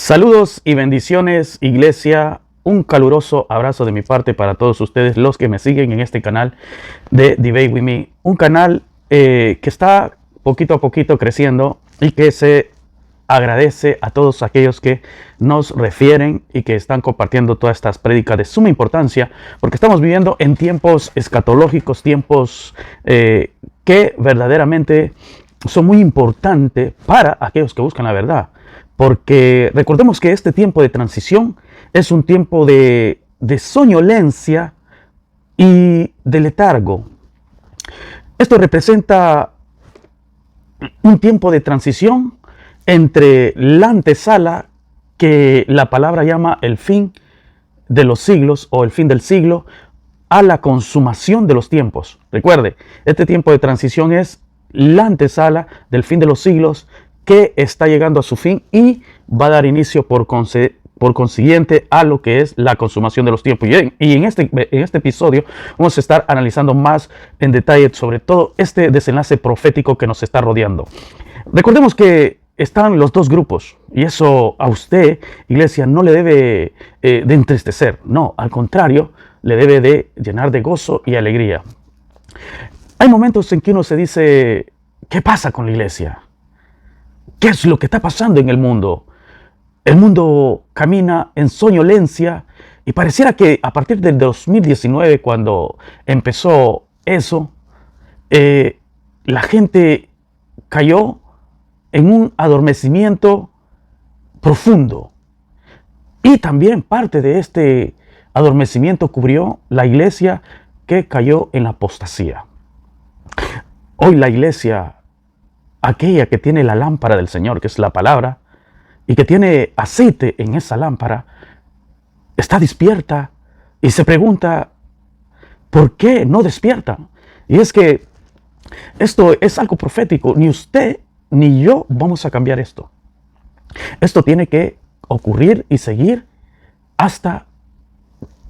Saludos y bendiciones, iglesia. Un caluroso abrazo de mi parte para todos ustedes, los que me siguen en este canal de Debate With Me. Un canal que está poquito a poquito creciendo y que se agradece a todos aquellos que nos refieren y que están compartiendo todas estas prédicas de suma importancia, porque estamos viviendo en tiempos escatológicos, tiempos que verdaderamente son muy importantes para aquellos que buscan la verdad. Porque recordemos que este tiempo de transición es un tiempo de soñolencia y de letargo. Esto representa un tiempo de transición entre la antesala que la palabra llama el fin de los siglos o el fin del siglo a la consumación de los tiempos. Recuerde, este tiempo de transición es la antesala del fin de los siglos que está llegando a su fin y va a dar inicio por consiguiente a lo que es la consumación de los tiempos. Y en este episodio vamos a estar analizando más en detalle sobre todo este desenlace profético que nos está rodeando. Recordemos que están los dos grupos y eso a usted, iglesia, no le debe de entristecer. No, al contrario, le debe de llenar de gozo y alegría. Hay momentos en que uno se dice, ¿qué pasa con la iglesia? ¿Qué es lo que está pasando en el mundo? El mundo camina en soñolencia y pareciera que a partir del 2019, cuando empezó eso, la gente cayó en un adormecimiento profundo. Y también parte de este adormecimiento cubrió la iglesia que cayó en la apostasía. Hoy la iglesia, aquella que tiene la lámpara del Señor, que es la palabra, y que tiene aceite en esa lámpara, está despierta y se pregunta, ¿por qué no despiertan? Y es que esto es algo profético. Ni usted ni yo vamos a cambiar esto. Esto tiene que ocurrir y seguir hasta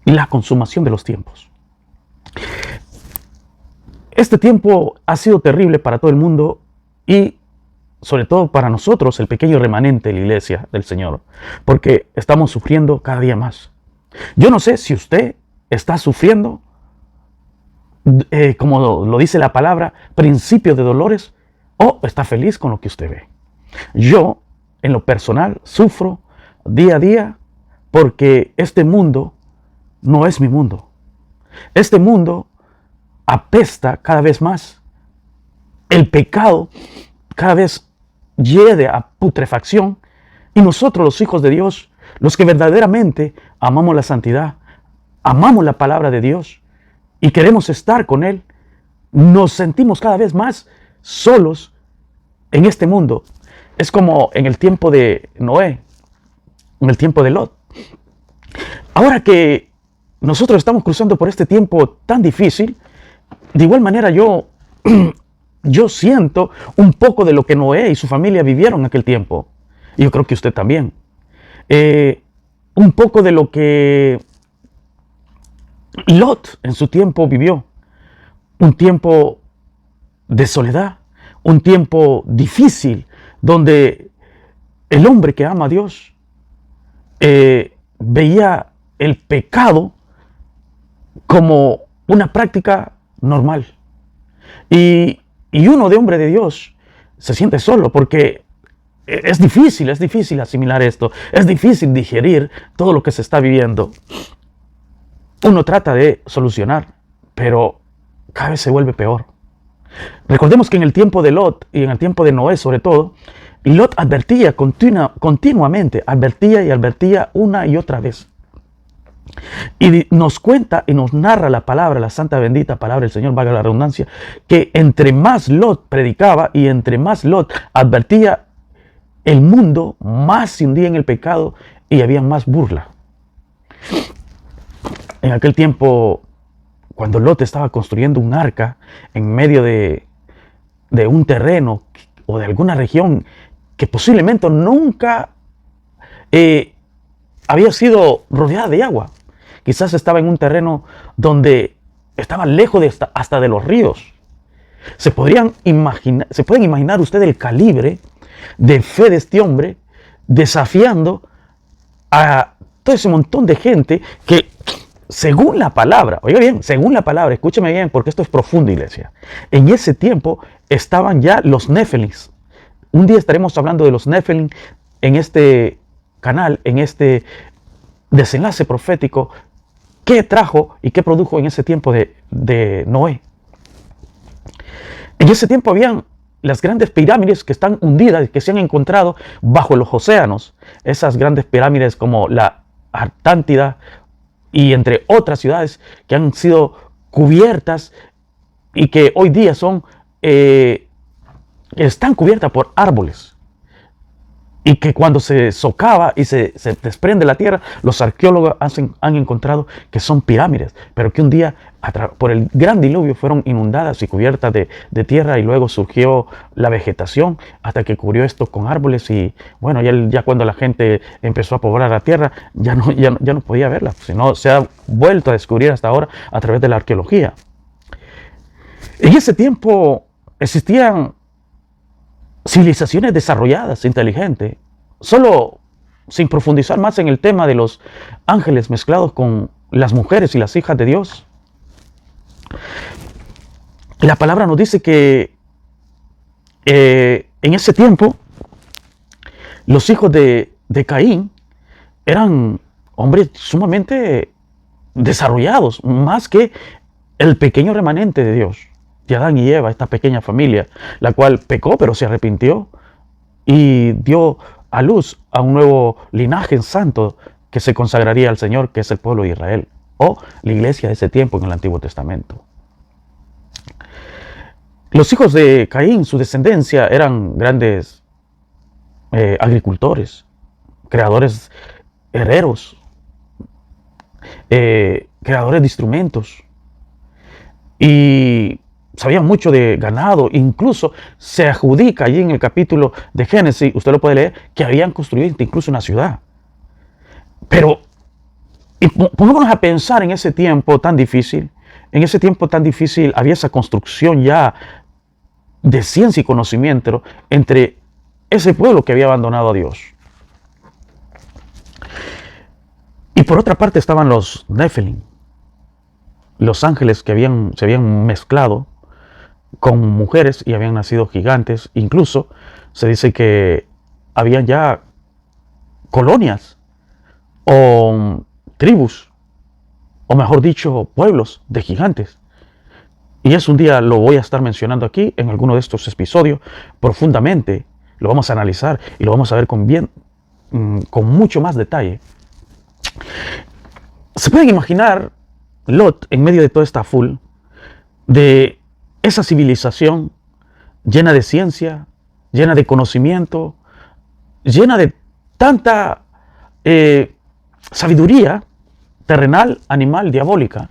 la consumación de los tiempos. Este tiempo ha sido terrible para todo el mundo y sobre todo para nosotros, el pequeño remanente de la iglesia del Señor, porque estamos sufriendo cada día más. Yo no sé si usted está sufriendo, como lo dice la palabra, principio de dolores, o está feliz con lo que usted ve. Yo, en lo personal, sufro día a día porque este mundo no es mi mundo. Este mundo apesta cada vez más. El pecado cada vez hiede a putrefacción y nosotros, los hijos de Dios, los que verdaderamente amamos la santidad, amamos la palabra de Dios y queremos estar con Él, nos sentimos cada vez más solos en este mundo. Es como en el tiempo de Noé, en el tiempo de Lot. Ahora que nosotros estamos cruzando por este tiempo tan difícil, de igual manera yo siento un poco de lo que Noé y su familia vivieron en aquel tiempo. Y yo creo que usted también. Un poco de lo que Lot en su tiempo vivió. Un tiempo de soledad, un tiempo difícil, donde el hombre que ama a Dios veía el pecado como una práctica normal. Y uno de hombre de Dios se siente solo porque es difícil asimilar esto. Es difícil digerir todo lo que se está viviendo. Uno trata de solucionar, pero cada vez se vuelve peor. Recordemos que en el tiempo de Lot y en el tiempo de Noé sobre todo, Lot advertía continuamente, advertía una y otra vez. Y nos cuenta y nos narra la palabra, la santa bendita palabra del Señor, valga la redundancia, que entre más Lot predicaba y entre más Lot advertía, el mundo más se hundía en el pecado y había más burla. En aquel tiempo, cuando Lot estaba construyendo un arca en medio de un terreno o de alguna región que posiblemente nunca había sido rodeada de agua. Quizás estaba en un terreno donde estaba lejos hasta de los ríos. ¿Se pueden imaginar ustedes el calibre de fe de este hombre desafiando a todo ese montón de gente que, según la palabra, oiga bien, según la palabra, escúcheme bien, porque esto es profundo, iglesia. En ese tiempo estaban ya los Néfelis. Un día estaremos hablando de los Néfelis en este canal, en este desenlace profético, qué trajo y qué produjo en ese tiempo de Noé. En ese tiempo habían las grandes pirámides que están hundidas, que se han encontrado bajo los océanos. Esas grandes pirámides como la Atlántida y entre otras ciudades que han sido cubiertas y que hoy día están cubiertas por árboles. Y que cuando se socava y se desprende la tierra, los arqueólogos han encontrado que son pirámides, pero que un día por el gran diluvio fueron inundadas y cubiertas de tierra, y luego surgió la vegetación hasta que cubrió esto con árboles. Y bueno, ya cuando la gente empezó a poblar la tierra, ya no podía verla, sino se ha vuelto a descubrir hasta ahora a través de la arqueología. En ese tiempo existían civilizaciones desarrolladas, inteligentes, solo sin profundizar más en el tema de los ángeles mezclados con las mujeres y las hijas de Dios. La palabra nos dice que en ese tiempo los hijos de Caín eran hombres sumamente desarrollados, más que el pequeño remanente de Dios, de Adán y Eva, esta pequeña familia, la cual pecó pero se arrepintió y dio a luz a un nuevo linaje santo que se consagraría al Señor, que es el pueblo de Israel, o la iglesia de ese tiempo en el Antiguo Testamento. Los hijos de Caín, su descendencia, eran grandes agricultores, creadores, herreros, creadores de instrumentos, y sabían mucho de ganado. Incluso se adjudica allí en el capítulo de Génesis, usted lo puede leer, que habían construido incluso una ciudad. Pero pongámonos a pensar en ese tiempo tan difícil. En ese tiempo tan difícil había esa construcción ya de ciencia y conocimiento entre ese pueblo que había abandonado a Dios. Y por otra parte estaban los Néfelim, los ángeles que se habían mezclado con mujeres y habían nacido gigantes. Incluso se dice que habían ya colonias o tribus, o mejor dicho, pueblos de gigantes. Y eso un día lo voy a estar mencionando aquí en alguno de estos episodios profundamente. Lo vamos a analizar y lo vamos a ver con mucho más detalle. ¿Se pueden imaginar Lot en medio de toda esta de esa civilización llena de ciencia, llena de conocimiento, llena de tanta sabiduría terrenal, animal, diabólica,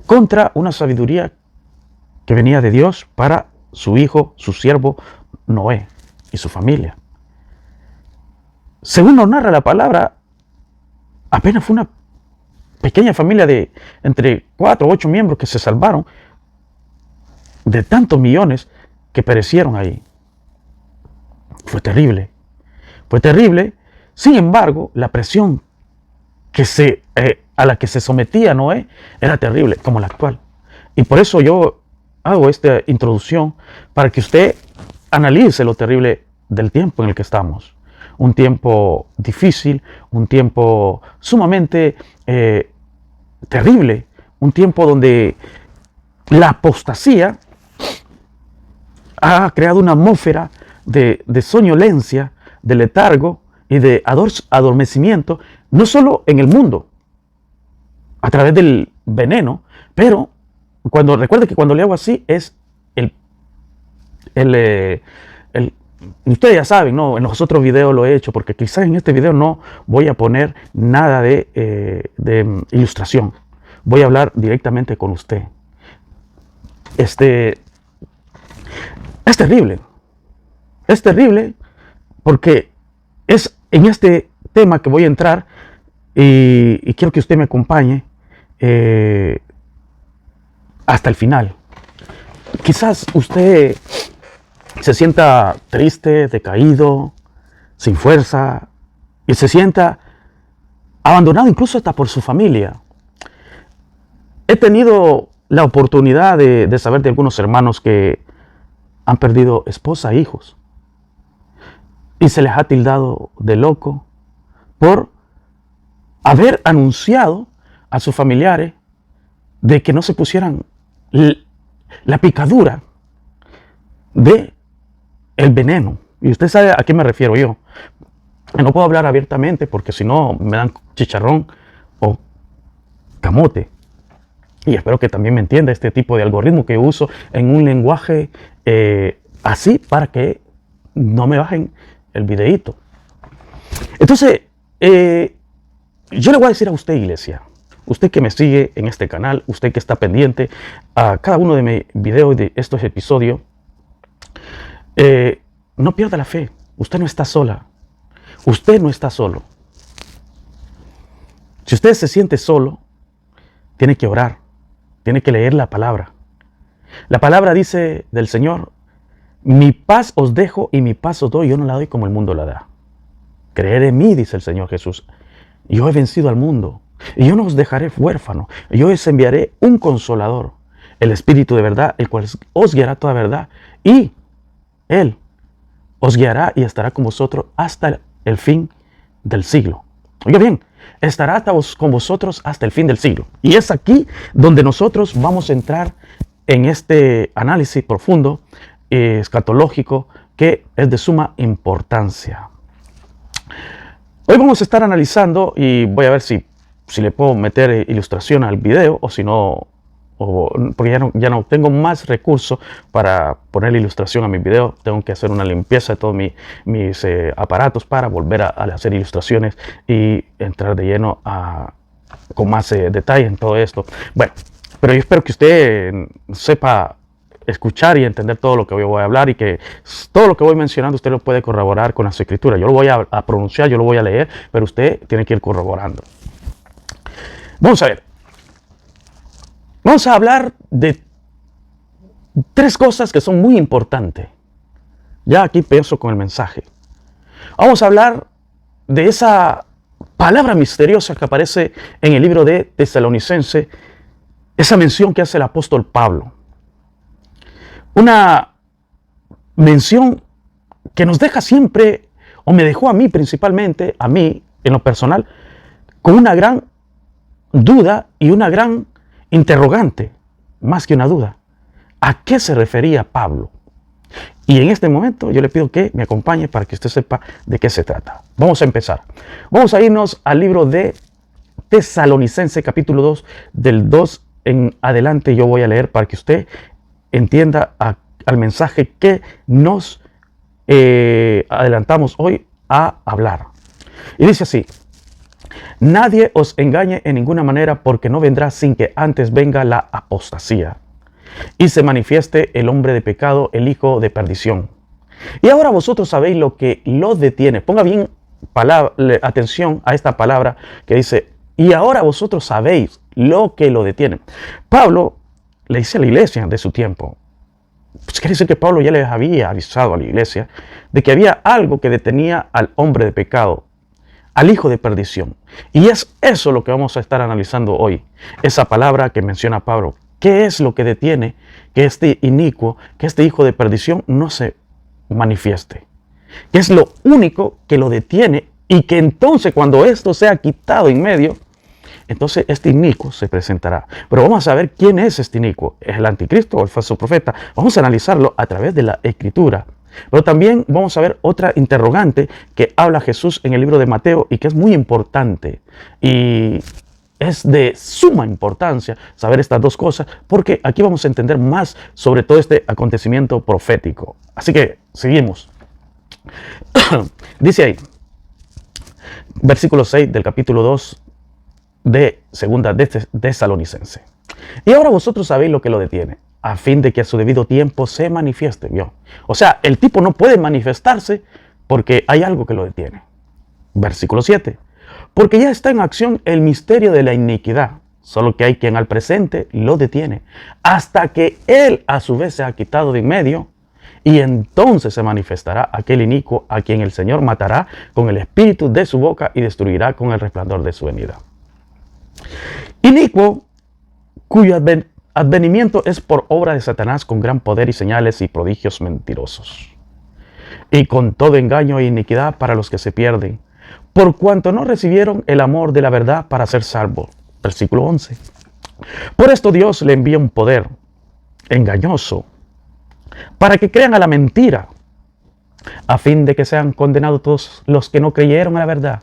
contra una sabiduría que venía de Dios para su hijo, su siervo Noé y su familia? Según nos narra la palabra, apenas fue una pequeña familia de entre 4 o 8 miembros que se salvaron de tantos millones que perecieron ahí. Fue terrible. Fue terrible. Sin embargo, la presión a la que se sometía Noé era terrible, como la actual. Y por eso yo hago esta introducción, para que usted analice lo terrible del tiempo en el que estamos. Un tiempo difícil, un tiempo sumamente terrible, un tiempo donde la apostasía ha creado una atmósfera de soñolencia, de letargo y de adormecimiento, no solo en el mundo, a través del veneno, pero recuerde que cuando le hago así es ustedes ya saben, ¿no? En los otros videos lo he hecho, porque quizás en este video no voy a poner nada de ilustración. Voy a hablar directamente con usted. Es terrible. Es terrible porque es en este tema que voy a entrar, y quiero que usted me acompañe hasta el final. Quizás usted se sienta triste, decaído, sin fuerza, y se sienta abandonado incluso hasta por su familia. He tenido la oportunidad de saber de algunos hermanos que han perdido esposa e hijos y se les ha tildado de loco por haber anunciado a sus familiares de que no se pusieran la picadura de el veneno. Y usted sabe a qué me refiero yo. No puedo hablar abiertamente porque si no me dan chicharrón o camote. Y espero que también me entienda este tipo de algoritmo que uso en un lenguaje así para que no me bajen el videíto. Entonces, yo le voy a decir a usted, iglesia, usted que me sigue en este canal, usted que está pendiente a cada uno de mis videos y de estos episodios, no pierda la fe. Usted no está sola. Usted no está solo. Si usted se siente solo, tiene que orar. Tiene que leer la palabra. La palabra dice del Señor: mi paz os dejo y mi paz os doy. Yo no la doy como el mundo la da. Creer en mí, dice el Señor Jesús. Yo he vencido al mundo. Y yo no os dejaré huérfano. Yo os enviaré un consolador, el Espíritu de verdad, el cual os guiará toda verdad. Y Él os guiará y estará con vosotros hasta el fin del siglo. Oiga bien, estará con vosotros hasta el fin del siglo. Y es aquí donde nosotros vamos a entrar en este análisis profundo, escatológico, que es de suma importancia. Hoy vamos a estar analizando, y voy a ver si le puedo meter ilustración al video, o si no, porque ya no tengo más recursos para poner ilustración a mis videos. Tengo que hacer una limpieza de todos mis aparatos para volver a hacer ilustraciones y entrar de lleno con más detalle en todo esto. Bueno, pero yo espero que usted sepa escuchar y entender todo lo que hoy voy a hablar, y que todo lo que voy mencionando usted lo puede corroborar con las escrituras. Yo lo voy a pronunciar, yo lo voy a leer, pero usted tiene que ir corroborando. Vamos a ver. Vamos a hablar de tres cosas que son muy importantes. Ya aquí empiezo con el mensaje. Vamos a hablar de esa palabra misteriosa que aparece en el libro de Tesalonicenses, esa mención que hace el apóstol Pablo. Una mención que nos deja siempre, o me dejó a mí principalmente, a mí en lo personal, con una gran duda y una gran interrogante, más que una duda. ¿A qué se refería Pablo? Y en este momento yo le pido que me acompañe para que usted sepa de qué se trata. Vamos a empezar. Vamos a irnos al libro de Tesalonicenses, capítulo 2, del 2 en adelante. Yo voy a leer para que usted entienda al mensaje que nos adelantamos hoy a hablar. Y dice así: nadie os engañe en ninguna manera, porque no vendrá sin que antes venga la apostasía y se manifieste el hombre de pecado, el hijo de perdición. Y ahora vosotros sabéis lo que lo detiene. Ponga bien atención a esta palabra que dice: y ahora vosotros sabéis lo que lo detiene. Pablo le dice a la iglesia de su tiempo. Pues quiere decir que Pablo ya les había avisado a la iglesia de que había algo que detenía al hombre de pecado, al hijo de perdición. Y es eso lo que vamos a estar analizando hoy. Esa palabra que menciona Pablo. ¿Qué es lo que detiene que este inicuo, que este hijo de perdición no se manifieste? ¿Qué es lo único que lo detiene? Y que entonces, cuando esto sea quitado en medio, entonces este inicuo se presentará. Pero vamos a ver quién es este inicuo. ¿Es el anticristo o el falso profeta? Vamos a analizarlo a través de la escritura. Pero también vamos a ver otra interrogante que habla Jesús en el libro de Mateo, y que es muy importante. Y es de suma importancia saber estas dos cosas, porque aquí vamos a entender más sobre todo este acontecimiento profético. Así que seguimos. Dice ahí, versículo 6 del capítulo 2 de segunda de Tesalonicenses. Y ahora vosotros sabéis lo que lo detiene, a fin de que a su debido tiempo se manifieste. ¿Vio? O sea, el tipo no puede manifestarse porque hay algo que lo detiene. Versículo 7. Porque ya está en acción el misterio de la iniquidad, solo que hay quien al presente lo detiene, hasta que él a su vez se ha quitado de en medio, y entonces se manifestará aquel inicuo a quien el Señor matará con el espíritu de su boca y destruirá con el resplandor de su venida. Inicuo, cuyo advenimiento es por obra de Satanás con gran poder y señales y prodigios mentirosos, y con todo engaño e iniquidad para los que se pierden, por cuanto no recibieron el amor de la verdad para ser salvos. Versículo 11. Por esto Dios le envía un poder engañoso para que crean a la mentira, a fin de que sean condenados todos los que no creyeron a la verdad,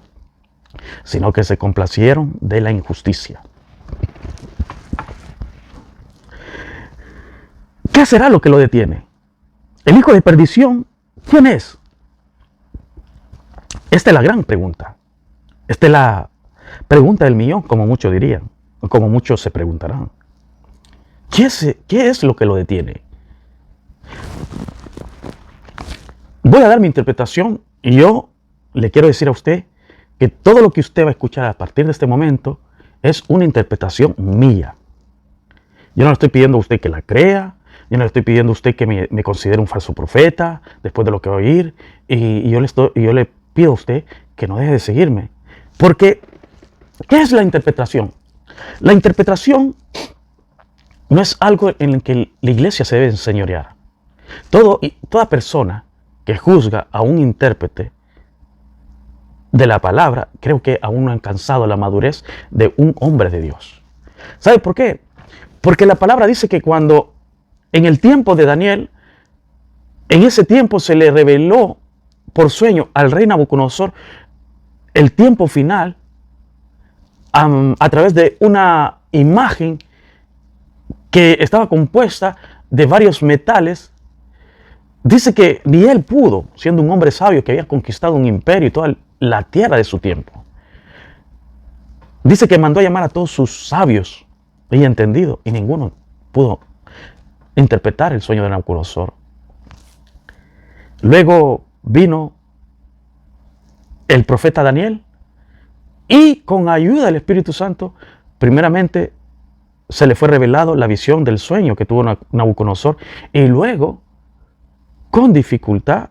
sino que se complacieron de la injusticia. ¿Qué será lo que lo detiene? ¿El hijo de perdición? ¿Quién es? Esta es la gran pregunta. Esta es la pregunta del millón, como muchos dirían, o como muchos se preguntarán. ¿Qué es lo que lo detiene? Voy a dar mi interpretación y yo le quiero decir a usted que todo lo que usted va a escuchar a partir de este momento es una interpretación mía. Yo no le estoy pidiendo a usted que la crea, yo no le estoy pidiendo a usted que me considere un falso profeta después de lo que va a oír, y yo le pido a usted que no deje de seguirme. Porque, ¿qué es la interpretación? La interpretación no es algo en el que la iglesia se debe enseñorear. Toda persona que juzga a un intérprete de la palabra, creo que aún no han alcanzado la madurez de un hombre de Dios. ¿Sabe por qué? Porque la palabra dice que cuando en el tiempo de Daniel, en ese tiempo se le reveló por sueño al rey Nabucodonosor el tiempo final a través de una imagen que estaba compuesta de varios metales. Dice que ni él pudo, siendo un hombre sabio que había conquistado un imperio y toda la tierra de su tiempo. Dice que mandó a llamar a todos sus sabios y entendidos, y ninguno pudo interpretar el sueño de Nabucodonosor. Luego vino el profeta Daniel y con ayuda del Espíritu Santo, primeramente se le fue revelado la visión del sueño que tuvo Nabucodonosor, y luego con dificultad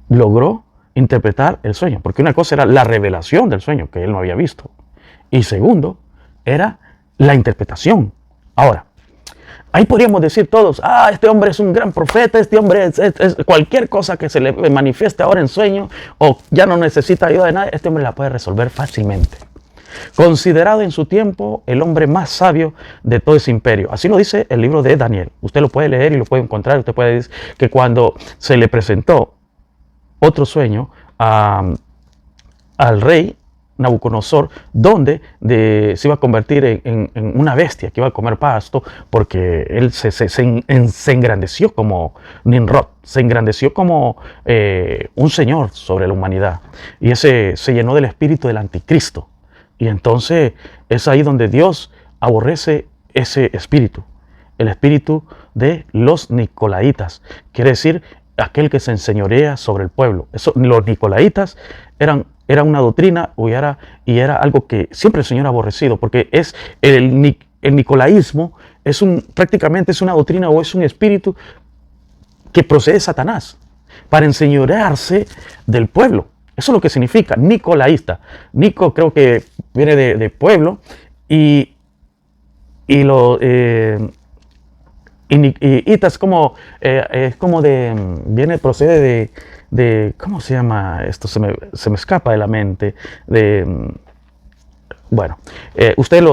logró interpretar el sueño, porque una cosa era la revelación del sueño que él no había visto, y segundo era la interpretación. Ahora, ahí podríamos decir todos, este hombre es un gran profeta, este hombre es cualquier cosa que se le manifieste ahora en sueño, o ya no necesita ayuda de nadie, este hombre la puede resolver fácilmente. Considerado en su tiempo el hombre más sabio de todo ese imperio. Así lo dice el libro de Daniel. Usted lo puede leer y lo puede encontrar. Usted puede decir que cuando se le presentó otro sueño al rey Nabucodonosor, donde se iba a convertir en una bestia que iba a comer pasto, porque él se engrandeció como Nimrod, se engrandeció como un señor sobre la humanidad, y ese se llenó del espíritu del anticristo. Y entonces es ahí donde Dios aborrece ese espíritu, el espíritu de los nicolaitas, quiere decir aquel que se enseñorea sobre el pueblo. Los nicolaitas eran una doctrina y era algo que siempre el Señor ha aborrecido, porque es el nicolaísmo prácticamente es una doctrina o es un espíritu que procede de Satanás para enseñorearse del pueblo. Eso es lo que significa nicolaísta. Nico creo que viene de pueblo, y ita es como procede de ¿cómo se llama esto? Se me escapa de la mente. Bueno, usted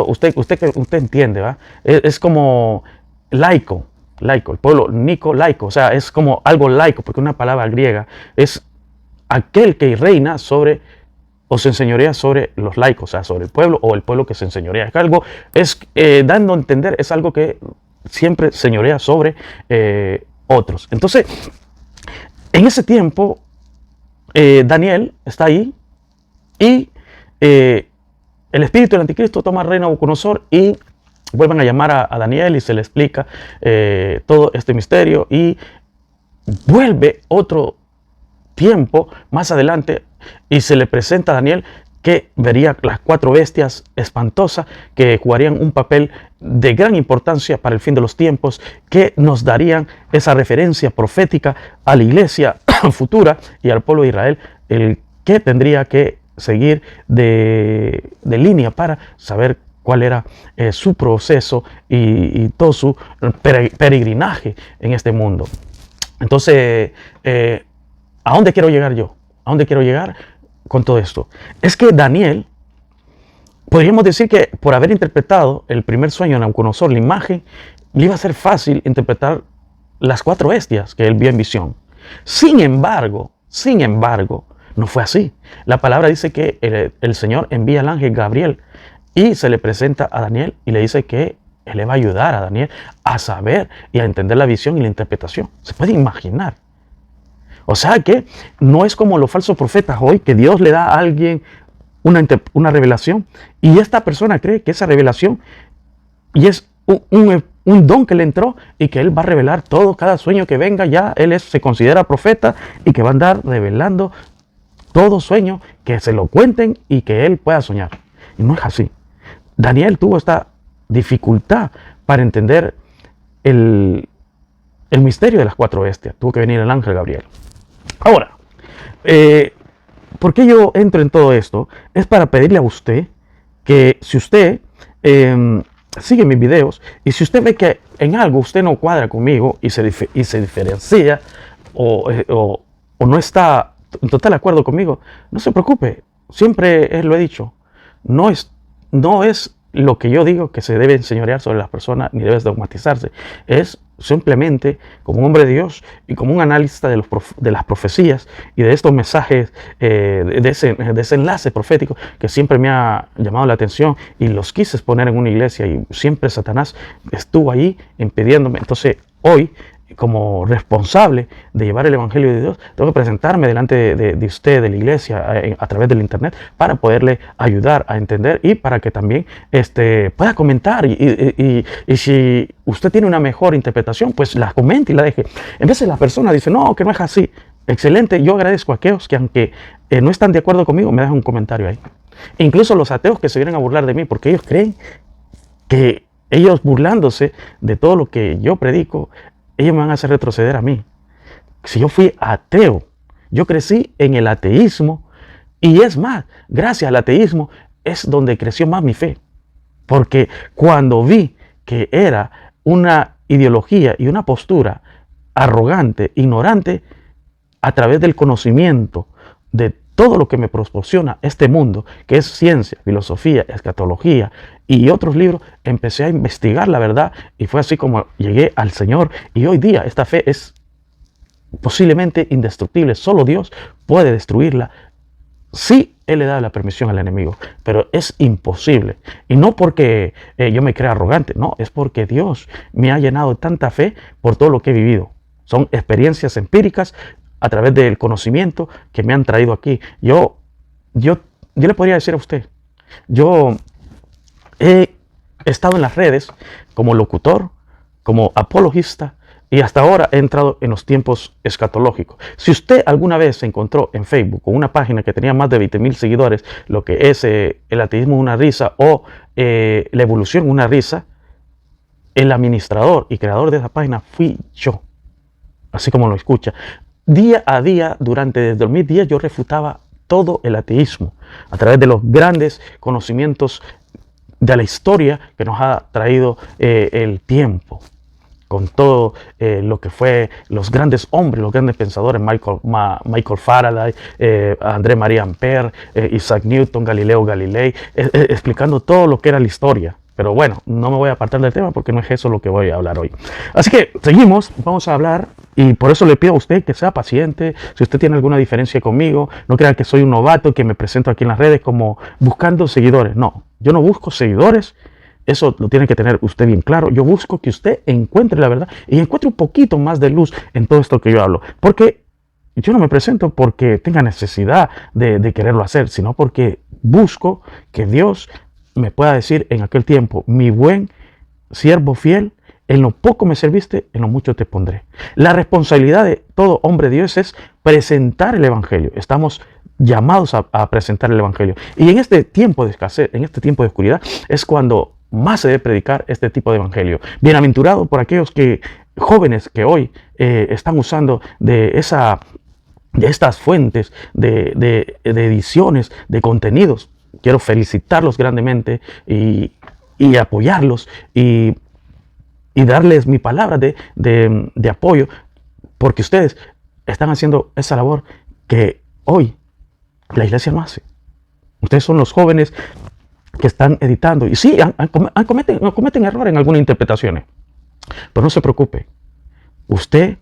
entiende, ¿va? Es como laico, el pueblo nicolaico, o sea, es como algo laico, porque una palabra griega es aquel que reina sobre o se enseñorea sobre los laicos, o sea, sobre el pueblo, o el pueblo que se enseñorea. Dando a entender, es algo que siempre señorea sobre otros. Entonces, en ese tiempo, Daniel está ahí, y el espíritu del anticristo toma al rey Nabucodonosor, y vuelven a llamar a Daniel y se le explica todo este misterio, y vuelve otro tiempo más adelante y se le presenta a Daniel que vería las 4 bestias espantosas que jugarían un papel de gran importancia para el fin de los tiempos, que nos darían esa referencia profética a la iglesia futura y al pueblo de Israel, el que tendría que seguir de línea para saber cuál era su proceso y todo su peregrinaje en este mundo. Entonces, ¿a dónde quiero llegar yo? ¿A dónde quiero llegar con todo esto? Es que Daniel, podríamos decir que por haber interpretado el primer sueño de Nabucodonosor, la imagen, le iba a ser fácil interpretar las 4 bestias que él vio en visión. Sin embargo, no fue así. La palabra dice que el Señor envía al ángel Gabriel y se le presenta a Daniel y le dice que él le va a ayudar a Daniel a saber y a entender la visión y la interpretación. Se puede imaginar. O sea que no es como los falsos profetas hoy, que Dios le da a alguien una revelación y esta persona cree que esa revelación y es un don que le entró y que él va a revelar todo, cada sueño que venga, ya él se considera profeta y que va a andar revelando todo sueño, que se lo cuenten y que él pueda soñar. Y no es así. Daniel tuvo esta dificultad para entender el misterio de las 4 bestias. Tuvo que venir el ángel Gabriel. Ahora, ¿por qué yo entro en todo esto? Es para pedirle a usted que si usted sigue mis videos y si usted ve que en algo usted no cuadra conmigo y se diferencia o no está en total acuerdo conmigo, no se preocupe. Siempre lo he dicho. No es lo que yo digo que se debe enseñorear sobre las personas ni debe dogmatizarse. Es simplemente como un hombre de Dios y como un analista de las profecías y de estos mensajes, de ese enlace profético que siempre me ha llamado la atención y los quise poner en una iglesia y siempre Satanás estuvo ahí impidiéndome. Entonces hoy, como responsable de llevar el Evangelio de Dios, tengo que presentarme delante de usted, de la iglesia, a través del internet, para poderle ayudar a entender y para que también pueda comentar y si usted tiene una mejor interpretación, pues la comente y la deje. En vez de la persona dice, no, que no es así. Excelente, yo agradezco a aquellos que aunque no están de acuerdo conmigo, me dejan un comentario ahí. E incluso los ateos que se vienen a burlar de mí, porque ellos creen que ellos burlándose de todo lo que yo predico, ellos me van a hacer retroceder a mí. Si yo fui ateo, yo crecí en el ateísmo y es más, gracias al ateísmo es donde creció más mi fe. Porque cuando vi que era una ideología y una postura arrogante, ignorante, a través del conocimiento de todo lo que me proporciona este mundo, que es ciencia, filosofía, escatología y otros libros, empecé a investigar la verdad y fue así como llegué al Señor. Y hoy día esta fe es posiblemente indestructible. Solo Dios puede destruirla. Sí, Él le da la permisión al enemigo, pero es imposible. Y no porque yo me crea arrogante, no, es porque Dios me ha llenado de tanta fe por todo lo que he vivido. Son experiencias empíricas a través del conocimiento que me han traído aquí. Yo le podría decir a usted, yo he estado en las redes como locutor, como apologista, y hasta ahora he entrado en los tiempos escatológicos. Si usted alguna vez se encontró en Facebook con una página que tenía más de 20,000 seguidores, lo que es el ateísmo una risa o la evolución una risa, el administrador y creador de esa página fui yo, así como lo escucha. Día a día, desde 2010, yo refutaba todo el ateísmo a través de los grandes conocimientos de la historia que nos ha traído el tiempo, con todo lo que fue los grandes hombres, los grandes pensadores, Michael Faraday, André Marie Ampère, Isaac Newton, Galileo Galilei, explicando todo lo que era la historia. Pero bueno, no me voy a apartar del tema porque no es eso lo que voy a hablar hoy. Así que seguimos, vamos a hablar y por eso le pido a usted que sea paciente. Si usted tiene alguna diferencia conmigo, no crea que soy un novato que me presento aquí en las redes como buscando seguidores. No, yo no busco seguidores. Eso lo tiene que tener usted bien claro. Yo busco que usted encuentre la verdad y encuentre un poquito más de luz en todo esto que yo hablo. Porque yo no me presento porque tenga necesidad de quererlo hacer, sino porque busco que Dios me pueda decir en aquel tiempo, mi buen siervo fiel, en lo poco me serviste, en lo mucho te pondré. La responsabilidad de todo hombre de Dios es presentar el Evangelio. Estamos llamados a presentar el Evangelio. Y en este tiempo de escasez, en este tiempo de oscuridad, es cuando más se debe predicar este tipo de Evangelio. Bienaventurado por aquellos jóvenes que hoy están usando de estas fuentes de ediciones, de contenidos. Quiero felicitarlos grandemente y apoyarlos y darles mi palabra de apoyo, porque ustedes están haciendo esa labor que hoy la iglesia no hace. Ustedes son los jóvenes que están editando. Y sí, cometen error en algunas interpretaciones. Pero no se preocupe. Usted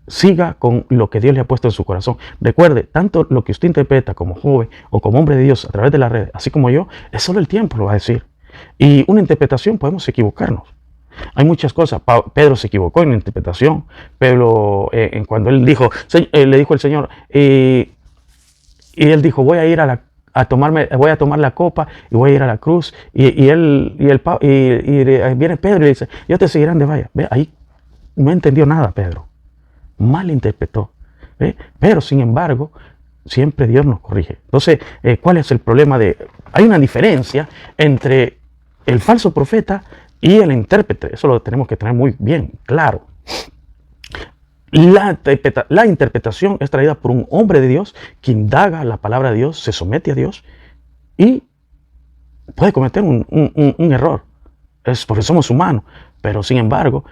siga con lo que Dios le ha puesto en su corazón. Recuerde, tanto lo que usted interpreta como joven o como hombre de Dios a través de las redes, así como yo, es solo el tiempo lo va a decir. Y una interpretación podemos equivocarnos. Hay muchas cosas. Pedro se equivocó en la interpretación. Pedro, cuando él dijo, le dijo el Señor, y él dijo, voy a tomar la copa y voy a ir a la cruz. Y viene Pedro y le dice, yo te seguiré donde vaya. Ve, ahí no entendió nada Pedro. Mal interpretó. ¿Ve? Pero sin embargo, siempre Dios nos corrige. Entonces, ¿cuál es el problema? Hay una diferencia entre el falso profeta y el intérprete. Eso lo tenemos que tener muy bien claro. La interpretación es traída por un hombre de Dios que indaga la palabra de Dios, se somete a Dios y puede cometer un error. Es porque somos humanos, pero sin embargo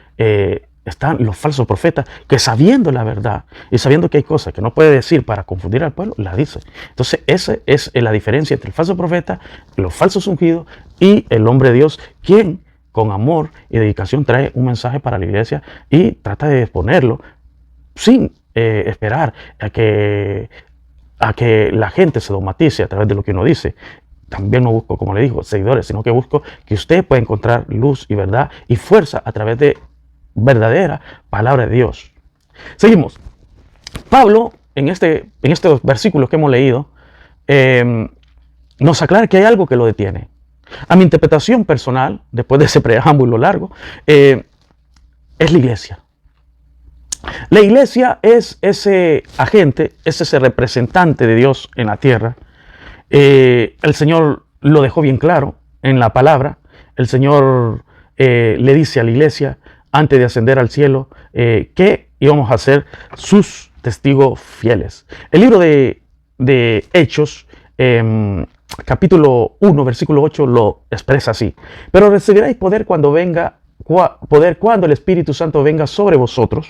están los falsos profetas que, sabiendo la verdad y sabiendo que hay cosas que no puede decir para confundir al pueblo, la dice. Entonces esa es la diferencia entre el falso profeta, los falsos ungidos y el hombre de Dios, quien con amor y dedicación trae un mensaje para la iglesia y trata de exponerlo sin esperar a que la gente se dogmatice a través de lo que uno dice. También no busco, como le digo, seguidores, sino que busco que usted pueda encontrar luz y verdad y fuerza a través de verdadera palabra de Dios. Seguimos. Pablo, en estos versículos que hemos leído, nos aclara que hay algo que lo detiene. A mi interpretación personal, después de ese preámbulo largo, es la iglesia. La iglesia es ese agente, es ese representante de Dios en la tierra. El Señor lo dejó bien claro en la palabra. El Señor le dice a la iglesia, antes de ascender al cielo, que íbamos a ser sus testigos fieles. El libro de Hechos, capítulo 1, versículo 8, lo expresa así. Pero recibiréis poder cuando cuando el Espíritu Santo venga sobre vosotros,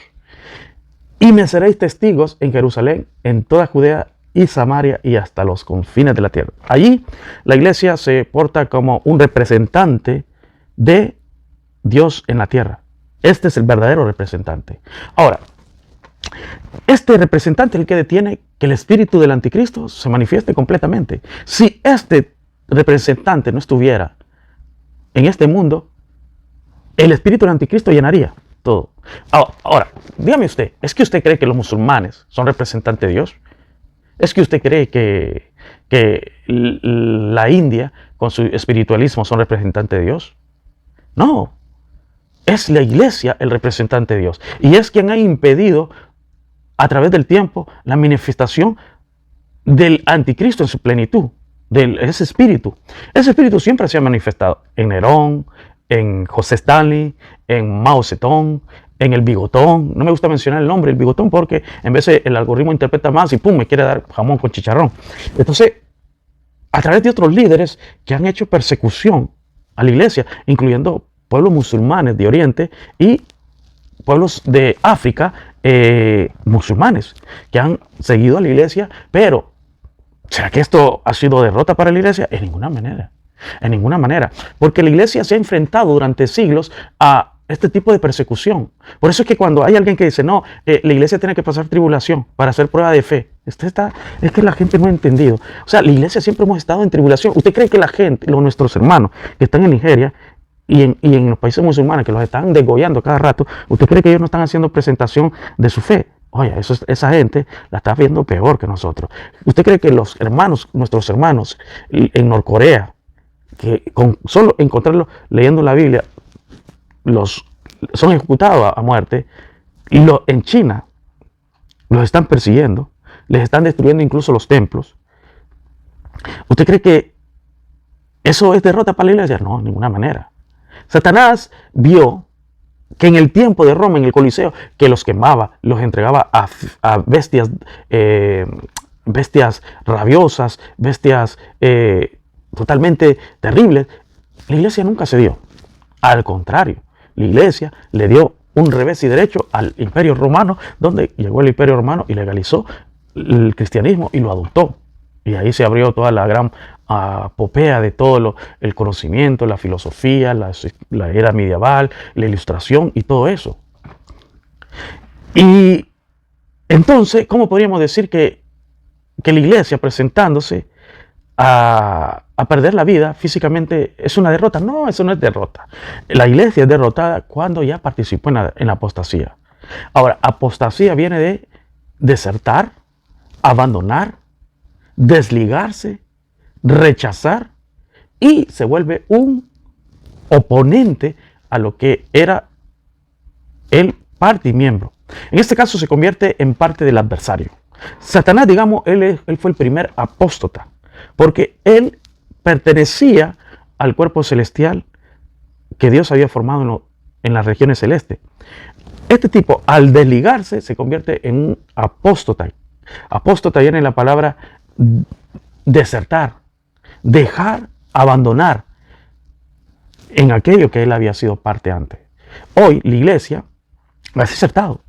y me seréis testigos en Jerusalén, en toda Judea y Samaria y hasta los confines de la tierra. Allí la iglesia se porta como un representante de Dios en la tierra. Este es el verdadero representante. Ahora, este representante es el que detiene que el espíritu del anticristo se manifieste completamente. Si este representante no estuviera en este mundo, el espíritu del anticristo llenaría todo. Ahora, dígame usted, ¿es que usted cree que los musulmanes son representantes de Dios? ¿Es que usted cree que la India con su espiritualismo son representantes de Dios? No, es la iglesia el representante de Dios. Y es quien ha impedido a través del tiempo la manifestación del anticristo en su plenitud, de ese espíritu. Ese espíritu siempre se ha manifestado en Nerón, en José Stalin, en Mao Zedong, en el bigotón. No me gusta mencionar el nombre, el bigotón, porque en vez el algoritmo interpreta más y pum, me quiere dar jamón con chicharrón. Entonces, a través de otros líderes que han hecho persecución a la iglesia, incluyendo pueblos musulmanes de Oriente y pueblos de África musulmanes, que han seguido a la iglesia. Pero, ¿será que esto ha sido derrota para la iglesia? En ninguna manera. En ninguna manera, porque la iglesia se ha enfrentado durante siglos a este tipo de persecución. Por eso es que cuando hay alguien que dice, no, la iglesia tiene que pasar tribulación para hacer prueba de fe, es que la gente no ha entendido. O sea, la iglesia siempre hemos estado en tribulación. ¿Usted cree que la gente, nuestros hermanos que están en Nigeria y en los países musulmanes que los están degollando cada rato, usted cree que ellos no están haciendo presentación de su fe? Oye, esa gente la está viendo peor que nosotros. ¿Usted cree que nuestros hermanos en Norcorea, que con solo encontrarlos leyendo la Biblia, son ejecutados a muerte, y en China los están persiguiendo, les están destruyendo incluso los templos, ¿Usted cree que eso es derrota para la iglesia? No, de ninguna manera. Satanás vio que en el tiempo de Roma, en el Coliseo, que los quemaba, los entregaba a bestias, bestias rabiosas, bestias totalmente terribles. La iglesia nunca cedió. Al contrario, la iglesia le dio un revés y derecho al imperio romano, donde llegó el imperio romano y legalizó el cristianismo y lo adoptó. Y ahí se abrió toda la gran apopea de todo el conocimiento, la filosofía, la era medieval, la ilustración y todo eso. Y entonces, ¿cómo podríamos decir que la iglesia presentándose a perder la vida físicamente es una derrota? No, eso no es derrota. La iglesia es derrotada cuando ya participó en la apostasía. Ahora, apostasía viene de desertar, abandonar, desligarse, rechazar, y se vuelve un oponente a lo que era el parte y miembro. En este caso se convierte en parte del adversario. Satanás, digamos, él fue el primer apóstata, porque él pertenecía al cuerpo celestial que Dios había formado en las regiones celestes. Este tipo, al desligarse, se convierte en un apóstata. Apóstata viene la palabra desertar, dejar, abandonar en aquello que él había sido parte antes. Hoy la iglesia ha desertado.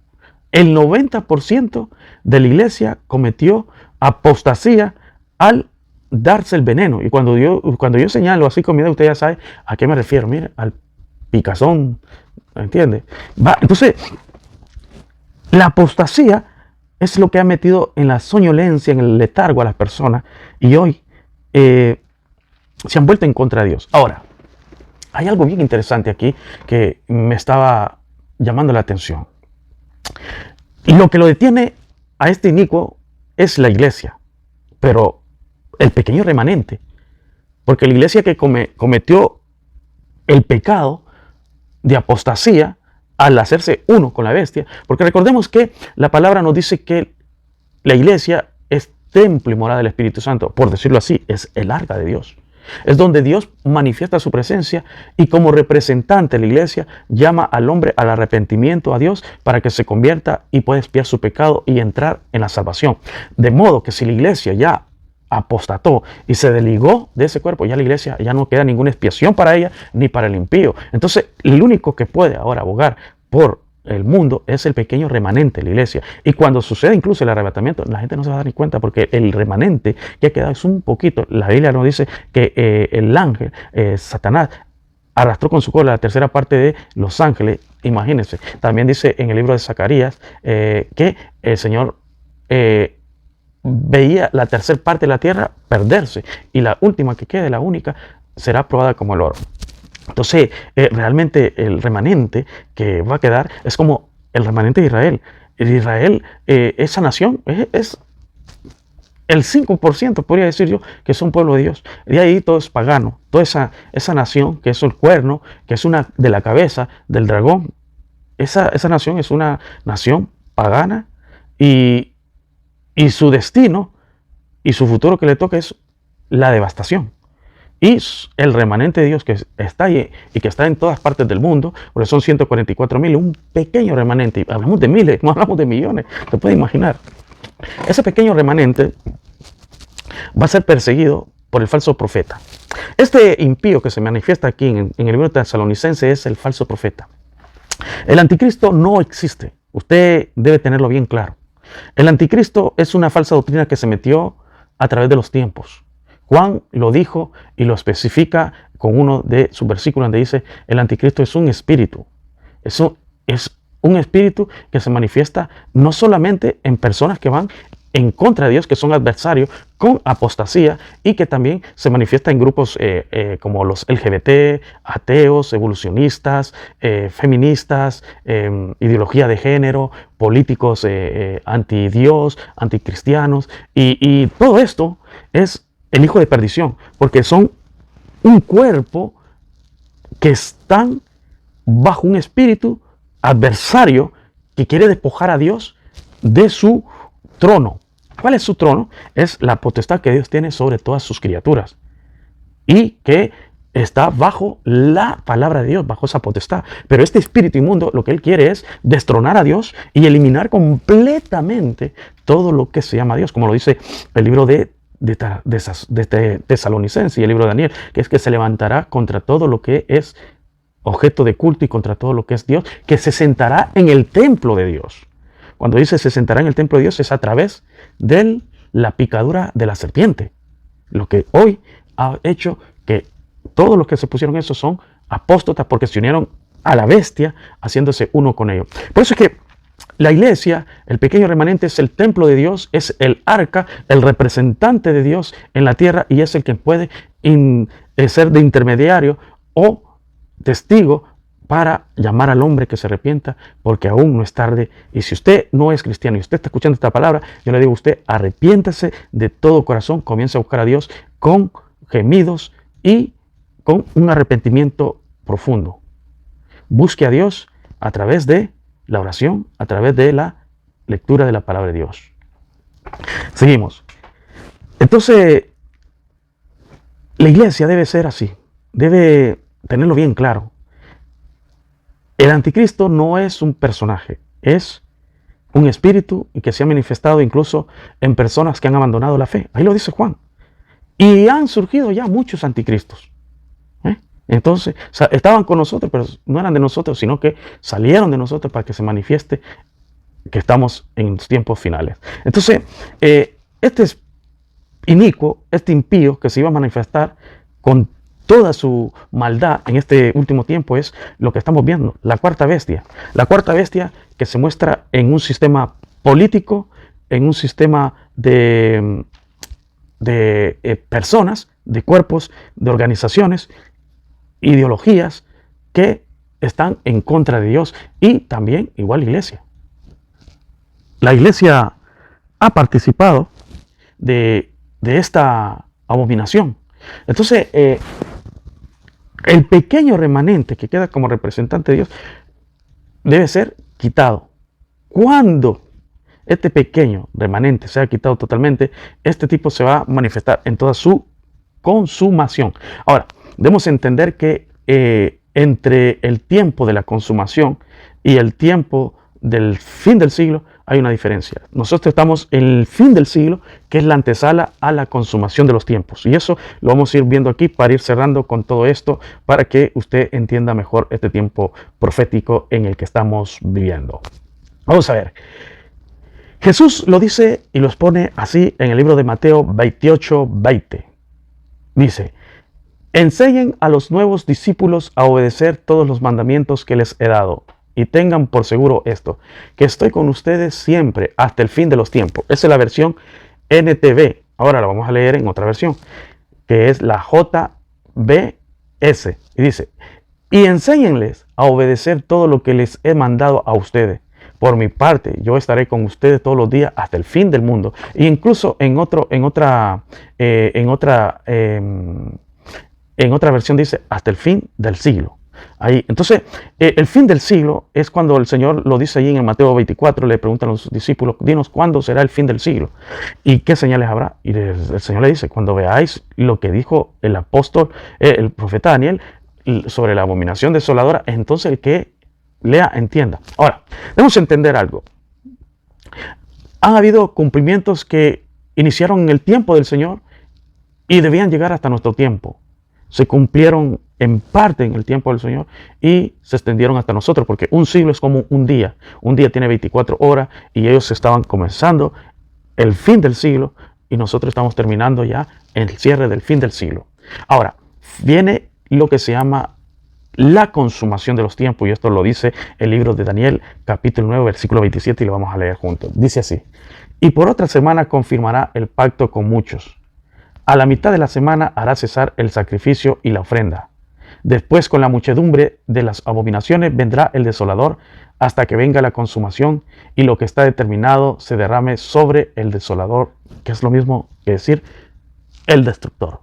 El 90% de la iglesia cometió apostasía al darse el veneno. Y cuando yo señalo así con miedo, usted ya sabe a qué me refiero. Mire, al picazón, ¿entiende? Entonces, la apostasía es lo que ha metido en la soñolencia, en el letargo a las personas, y hoy se han vuelto en contra de Dios. Ahora, hay algo bien interesante aquí que me estaba llamando la atención. Y lo que lo detiene a este inicuo es la iglesia, pero el pequeño remanente, porque la iglesia que cometió el pecado de apostasía al hacerse uno con la bestia, porque recordemos que la palabra nos dice que la iglesia es templo y morada del Espíritu Santo, por decirlo así, es el arca de Dios. Es donde Dios manifiesta su presencia y como representante de la iglesia llama al hombre al arrepentimiento a Dios para que se convierta y pueda expiar su pecado y entrar en la salvación. De modo que si la iglesia ya apostató y se desligó de ese cuerpo, ya la iglesia ya no queda ninguna expiación para ella ni para el impío. Entonces, el único que puede ahora abogar por el mundo es el pequeño remanente de la iglesia. Y cuando sucede incluso el arrebatamiento, la gente no se va a dar ni cuenta porque el remanente que ha quedado es un poquito. La Biblia nos dice que el ángel, Satanás, arrastró con su cola la tercera parte de los ángeles. Imagínense. También dice en el libro de Zacarías que el Señor veía la tercera parte de la tierra perderse y la última que quede, la única, será probada como el oro. Entonces, realmente el remanente que va a quedar es como el remanente de Israel. Israel, esa nación, es el 5%, podría decir yo, que es un pueblo de Dios. De ahí todo es pagano. Toda esa nación, que es el cuerno, que es una de la cabeza del dragón, esa nación es una nación pagana y su destino y su futuro que le toca es la devastación. Y el remanente de Dios que está ahí y que está en todas partes del mundo, porque son 144,000, un pequeño remanente. Hablamos de miles, no hablamos de millones, te puedes imaginar. Ese pequeño remanente va a ser perseguido por el falso profeta. Este impío que se manifiesta aquí en el libro de Tesalonicense es el falso profeta. El anticristo no existe. Usted debe tenerlo bien claro. El anticristo es una falsa doctrina que se metió a través de los tiempos. Juan lo dijo y lo especifica con uno de sus versículos donde dice: el anticristo es un espíritu. Eso es un espíritu que se manifiesta no solamente en personas que van en contra de Dios, que son adversarios con apostasía, y que también se manifiesta en grupos como los LGBT, ateos, evolucionistas, feministas, ideología de género, políticos anti-Dios, anticristianos, y todo esto es el hijo de perdición, porque son un cuerpo que están bajo un espíritu adversario que quiere despojar a Dios de su trono. ¿Cuál es su trono? Es la potestad que Dios tiene sobre todas sus criaturas y que está bajo la palabra de Dios, bajo esa potestad. Pero este espíritu inmundo lo que él quiere es destronar a Dios y eliminar completamente todo lo que se llama Dios, como lo dice el libro de Tesalonicenses y el libro de Daniel, que es que se levantará contra todo lo que es objeto de culto y contra todo lo que es Dios, que se sentará en el templo de Dios. Cuando dice se sentará en el templo de Dios es a través de la picadura de la serpiente. Lo que hoy ha hecho que todos los que se pusieron eso son apóstatas porque se unieron a la bestia haciéndose uno con ellos. Por eso es que la iglesia, el pequeño remanente, es el templo de Dios, es el arca, el representante de Dios en la tierra y es el que puede ser de intermediario o testigo para llamar al hombre que se arrepienta, porque aún no es tarde. Y si usted no es cristiano y usted está escuchando esta palabra, yo le digo a usted, arrepiéntase de todo corazón, comience a buscar a Dios con gemidos y con un arrepentimiento profundo. Busque a Dios a través de la oración, a través de la lectura de la palabra de Dios. Seguimos. Entonces, la iglesia debe ser así, debe tenerlo bien claro. El anticristo no es un personaje, es un espíritu que se ha manifestado incluso en personas que han abandonado la fe. Ahí lo dice Juan. Y han surgido ya muchos anticristos. Entonces, estaban con nosotros, pero no eran de nosotros, sino que salieron de nosotros para que se manifieste que estamos en los tiempos finales. Entonces, este es inicuo, este impío que se iba a manifestar con toda su maldad en este último tiempo es lo que estamos viendo, la cuarta bestia. La cuarta bestia que se muestra en un sistema político, en un sistema de personas, de cuerpos, de organizaciones, ideologías que están en contra de Dios y también igual la iglesia. La iglesia ha participado de esta abominación. Entonces, el pequeño remanente que queda como representante de Dios debe ser quitado. Cuando este pequeño remanente sea quitado totalmente, este tipo se va a manifestar en toda su consumación. Ahora, debemos entender que entre el tiempo de la consumación y el tiempo del fin del siglo hay una diferencia. Nosotros estamos en el fin del siglo, que es la antesala a la consumación de los tiempos. Y eso lo vamos a ir viendo aquí para ir cerrando con todo esto, para que usted entienda mejor este tiempo profético en el que estamos viviendo. Vamos a ver. Jesús lo dice y los pone así en el libro de Mateo 28:20. Dice: enseñen a los nuevos discípulos a obedecer todos los mandamientos que les he dado. Y tengan por seguro esto, que estoy con ustedes siempre hasta el fin de los tiempos. Esa es la versión NTV. Ahora la vamos a leer en otra versión, que es la JBS. Y dice: y enséñenles a obedecer todo lo que les he mandado a ustedes. Por mi parte, yo estaré con ustedes todos los días hasta el fin del mundo. E incluso en otra versión dice hasta el fin del siglo. Ahí. Entonces, el fin del siglo es cuando el Señor lo dice allí en el Mateo 24, le preguntan a los discípulos, dinos cuándo será el fin del siglo y qué señales habrá. Y el Señor le dice, cuando veáis lo que dijo el apóstol, el profeta Daniel, sobre la abominación desoladora, entonces el que lea entienda. Ahora, debemos entender algo. Han habido cumplimientos que iniciaron en el tiempo del Señor y debían llegar hasta nuestro tiempo. Se cumplieron en parte en el tiempo del Señor y se extendieron hasta nosotros, porque un siglo es como un día. Un día tiene 24 horas y ellos estaban comenzando el fin del siglo y nosotros estamos terminando ya el cierre del fin del siglo. Ahora, viene lo que se llama la consumación de los tiempos, y esto lo dice el libro de Daniel, capítulo 9, versículo 27, y lo vamos a leer juntos. Dice así: y por otra semana confirmará el pacto con muchos. A la mitad de la semana hará cesar el sacrificio y la ofrenda. Después, con la muchedumbre de las abominaciones, vendrá el desolador hasta que venga la consumación y lo que está determinado se derrame sobre el desolador, que es lo mismo que decir el destructor.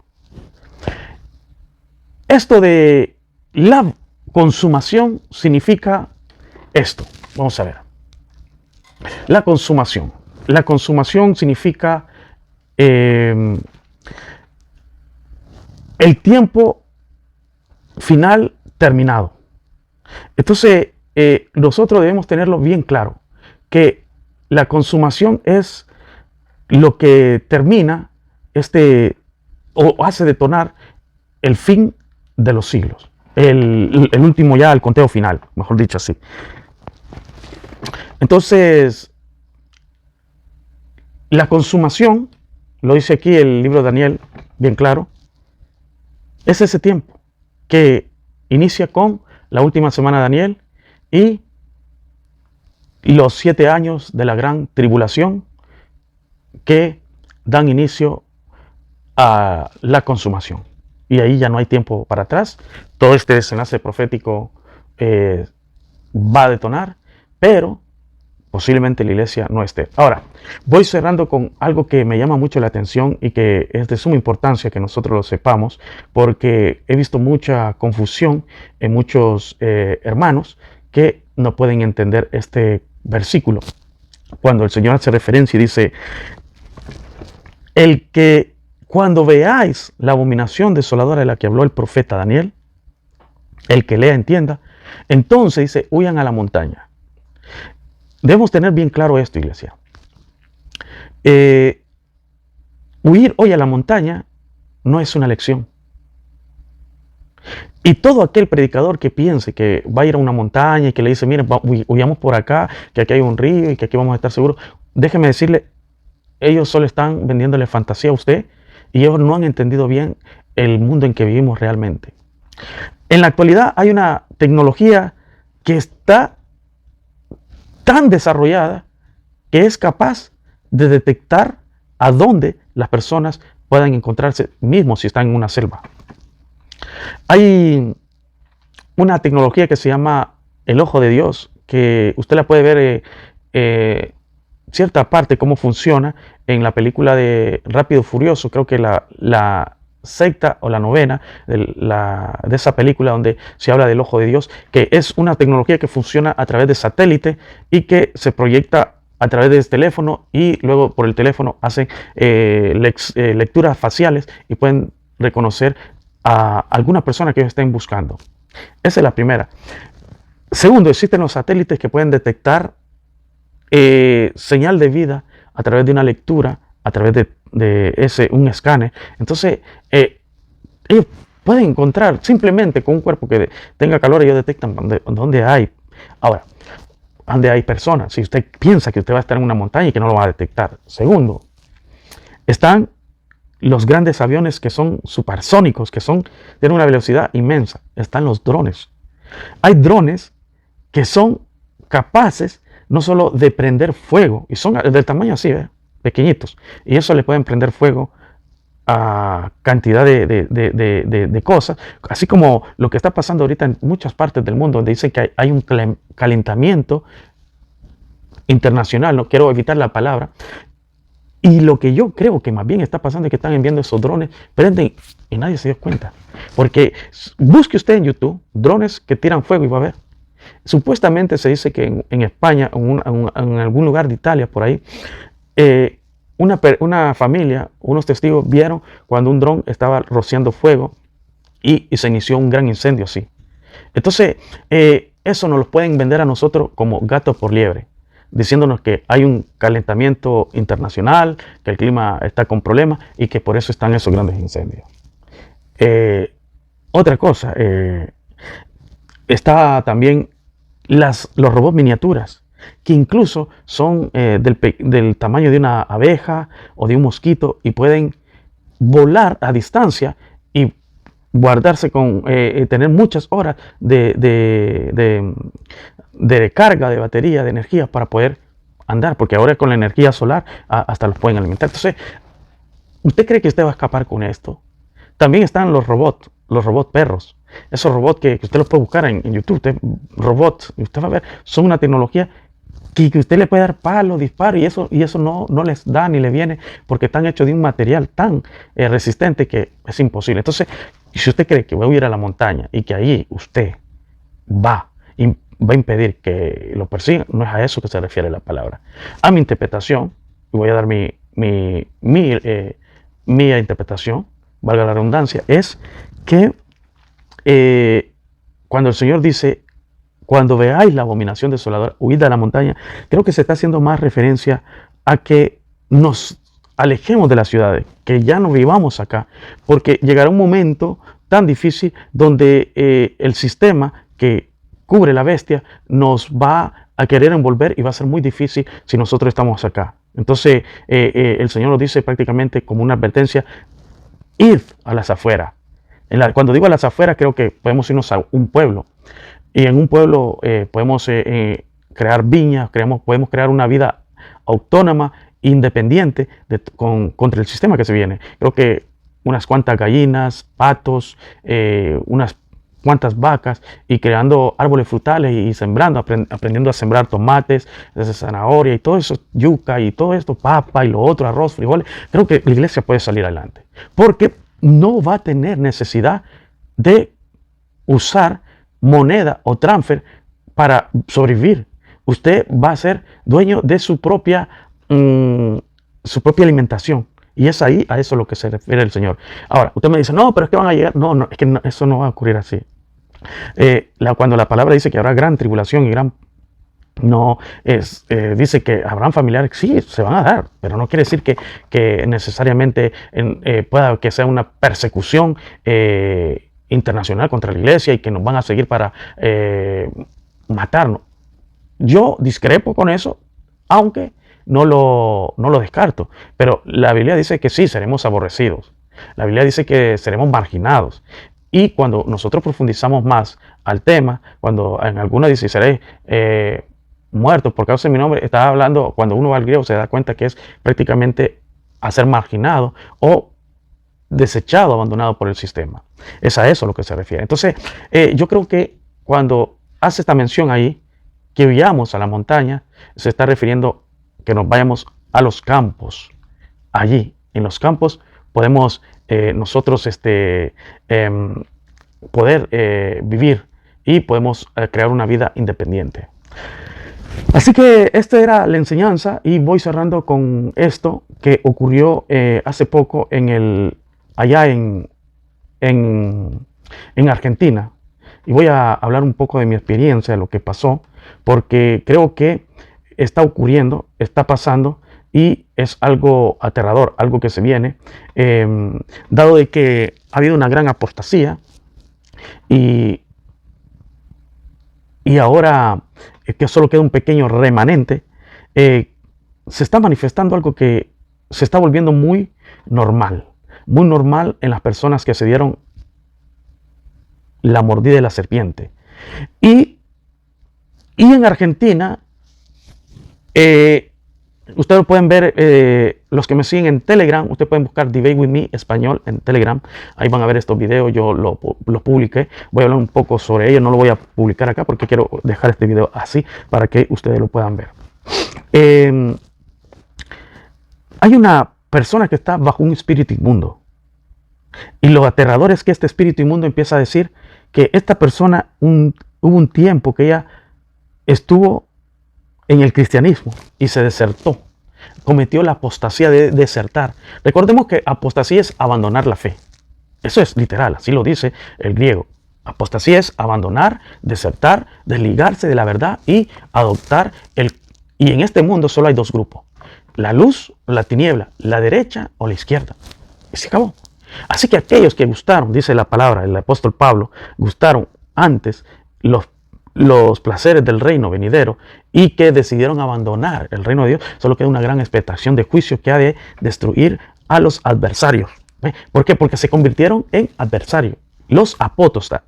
Esto de la consumación significa esto. Vamos a ver. La consumación. la consumación significa el tiempo final terminado. Entonces, nosotros debemos tenerlo bien claro, que la consumación es lo que termina o hace detonar el fin de los siglos. El último ya, el conteo final, mejor dicho así. Entonces, la consumación, lo dice aquí el libro de Daniel, bien claro, es ese tiempo que inicia con la última semana de Daniel y los 7 años de la gran tribulación que dan inicio a la consumación. Y ahí ya no hay tiempo para atrás. Todo este desenlace profético va a detonar, pero posiblemente la iglesia no esté. Ahora, voy cerrando con algo que me llama mucho la atención y que es de suma importancia que nosotros lo sepamos, porque he visto mucha confusión en muchos hermanos que no pueden entender este versículo. Cuando el Señor hace referencia y dice, el que cuando veáis la abominación desoladora de la que habló el profeta Daniel, el que lea entienda, entonces dice, huyan a la montaña. Debemos tener bien claro esto, iglesia. Huir hoy a la montaña no es una elección. Y todo aquel predicador que piense que va a ir a una montaña y que le dice, miren, huyamos por acá, que aquí hay un río y que aquí vamos a estar seguros, déjeme decirle, ellos solo están vendiéndole fantasía a usted y ellos no han entendido bien el mundo en que vivimos realmente. En la actualidad hay una tecnología que está tan desarrollada que es capaz de detectar a dónde las personas puedan encontrarse, mismo si están en una selva. Hay una tecnología que se llama el ojo de Dios, que usted la puede ver cierta parte cómo funciona en la película de Rápido y Furioso, creo que la sexta o la novena de esa película donde se habla del ojo de Dios, que es una tecnología que funciona a través de satélite y que se proyecta a través del teléfono y luego por el teléfono hacen lecturas faciales y pueden reconocer a alguna persona que ellos estén buscando. Esa es la primera. Segundo, existen los satélites que pueden detectar señal de vida a través de una lectura, a través de un escáner. Entonces, ellos pueden encontrar simplemente con un cuerpo que tenga calor, ellos detectan dónde hay. Ahora, dónde hay personas. Si usted piensa que usted va a estar en una montaña y que no lo va a detectar. Segundo, están los grandes aviones que son supersónicos, tienen una velocidad inmensa. Están los drones. Hay drones que son capaces no solo de prender fuego, y son del tamaño así, pequeñitos, y eso le pueden prender fuego a cantidad de cosas, así como lo que está pasando ahorita en muchas partes del mundo, donde dicen que hay un calentamiento internacional, no quiero evitar la palabra, y lo que yo creo que más bien está pasando es que están enviando esos drones, prenden y nadie se dio cuenta, porque busque usted en YouTube drones que tiran fuego y va a ver. Supuestamente se dice que en España, en algún lugar de Italia, por ahí, una familia, unos testigos vieron cuando un dron estaba rociando fuego y se inició un gran incendio así. Entonces, eso nos lo pueden vender a nosotros como gato por liebre, diciéndonos que hay un calentamiento internacional, que el clima está con problemas y que por eso están esos grandes incendios. Otra cosa, está también los robots miniaturas, que incluso son del tamaño de una abeja o de un mosquito y pueden volar a distancia y guardarse tener muchas horas de carga de batería, de energía para poder andar, porque ahora con la energía solar hasta los pueden alimentar. Entonces, ¿usted cree que usted va a escapar con esto? También están los robots perros. Esos robots que usted los puede buscar en YouTube, robots, y usted va a ver, son una tecnología que usted le puede dar palo, disparo, y eso no les da ni le viene, porque están hechos de un material tan resistente que es imposible. Entonces, si usted cree que va a ir a la montaña y que ahí usted va a impedir que lo persigan, no es a eso que se refiere la palabra. A mi interpretación, y voy a dar mi interpretación, valga la redundancia, es que cuando el Señor dice, cuando veáis la abominación desoladora, huid de la montaña, creo que se está haciendo más referencia a que nos alejemos de las ciudades, que ya no vivamos acá, porque llegará un momento tan difícil donde el sistema que cubre la bestia nos va a querer envolver y va a ser muy difícil si nosotros estamos acá. Entonces el Señor nos dice prácticamente como una advertencia, id a las afueras. Cuando digo a las afueras, creo que podemos irnos a un pueblo. Y en un pueblo podemos crear viñas, podemos crear una vida autónoma, independiente contra el sistema que se viene. Creo que unas cuantas gallinas, patos, unas cuantas vacas y creando árboles frutales y sembrando, aprendiendo a sembrar tomates, zanahoria y todo eso, yuca y todo esto, papa y lo otro, arroz, frijoles. Creo que la iglesia puede salir adelante porque no va a tener necesidad de usar moneda o transfer para sobrevivir. Usted va a ser dueño de su propia alimentación. Y es ahí a eso a lo que se refiere el Señor. Ahora, usted me dice, no, pero es que van a llegar. No, no, es que no, eso no va a ocurrir así. Cuando la palabra dice que habrá gran tribulación y gran... No es, dice que habrán familiares, sí, se van a dar, pero no quiere decir que necesariamente pueda que sea una persecución internacional contra la iglesia y que nos van a seguir para matarnos. Yo discrepo con eso, aunque no lo descarto, pero la Biblia dice que sí, seremos aborrecidos. La Biblia dice que seremos marginados. Y cuando nosotros profundizamos más al tema, cuando en alguna dice seréis muertos por causa de mi nombre, está hablando, cuando uno va al griego se da cuenta que es prácticamente a ser marginado o desechado, abandonado por el sistema. Es a eso a lo que se refiere. Entonces, yo creo que cuando hace esta mención ahí, que huyamos a la montaña, se está refiriendo que nos vayamos a los campos. Allí, en los campos, podemos nosotros poder vivir y podemos crear una vida independiente. Así que esta era la enseñanza y voy cerrando con esto que ocurrió hace poco allá en Argentina. Y voy a hablar un poco de mi experiencia, de lo que pasó, porque creo que está ocurriendo, está pasando y es algo aterrador, algo que se viene, dado de que ha habido una gran apostasía y ahora que solo queda un pequeño remanente, se está manifestando algo que se está volviendo muy normal en las personas que se dieron la mordida de la serpiente. Y en Argentina, ustedes pueden ver, los que me siguen en Telegram, ustedes pueden buscar Debate With Me español en Telegram. Ahí van a ver estos videos, yo los publiqué. Voy a hablar un poco sobre ello, no lo voy a publicar acá porque quiero dejar este video así para que ustedes lo puedan ver. Hay una persona que está bajo un espíritu inmundo. Y lo aterrador es que este espíritu inmundo empieza a decir que esta persona, hubo un tiempo que ella estuvo en el cristianismo y se desertó, cometió la apostasía de desertar. Recordemos que apostasía es abandonar la fe. Eso es literal, así lo dice el griego. Apostasía es abandonar, desertar, desligarse de la verdad y adoptar y en este mundo solo hay dos grupos: la luz o la tiniebla, la derecha o la izquierda. Y se acabó. Así que aquellos que gustaron, dice la palabra, el apóstol Pablo, gustaron antes los placeres del reino venidero y que decidieron abandonar el reino de Dios, solo queda una gran expectación de juicio que ha de destruir a los adversarios. ¿Por qué? Porque se convirtieron en adversarios. Los apóstatas,